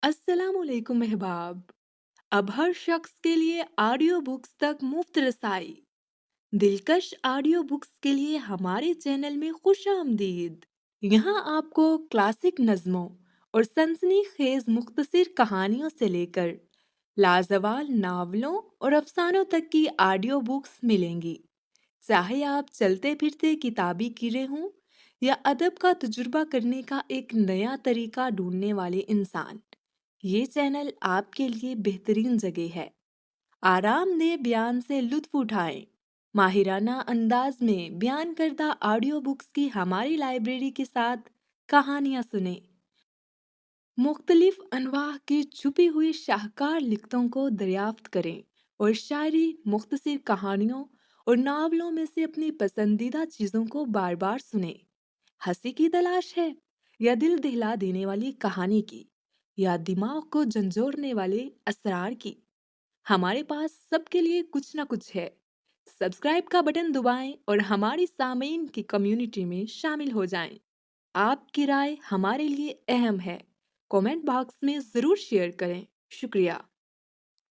अस्सलाम वालेकुम महबाब। अब हर शख्स के लिए ऑडियो बुक्स तक मुफ्त रसाई। दिलकश ऑडियो बुक्स के लिए हमारे चैनल में खुश आमदीद। यहाँ आपको क्लासिक नज़मों और सनसनीखेज मुख्तसर कहानियों से लेकर लाजवाब नावलों और अफसानों तक की ऑडियो बुक्स मिलेंगी। चाहे आप चलते फिरते किताबी कीड़े हों या अदब का तजुर्बा करने का एक नया तरीका ढूंढने वाले इंसान, ये चैनल आपके लिए बेहतरीन जगह है। आरामदेह बयान से लुत्फ उठाएं। माहिराना अंदाज में बयान करदा ऑडियो बुक्स की हमारी लाइब्रेरी के साथ कहानियाँ सुने। मुख्तलिफ अनवाह की छुपी हुई शाहकार लिखतों को दरियाफ्त करें और शायरी, मुख्तसर कहानियों और नावलों में से अपनी पसंदीदा चीज़ों को बार बार सुने। हंसी की तलाश है या दिल दहला देने वाली कहानी की या दिमाग को झंझोड़ने वाले असरार की, हमारे पास सबके लिए कुछ ना कुछ है। सब्सक्राइब का बटन दबाएं और हमारी सामीन की कम्युनिटी में शामिल हो जाएं। आपकी राय हमारे लिए अहम है। कमेंट बॉक्स में ज़रूर शेयर करें। शुक्रिया।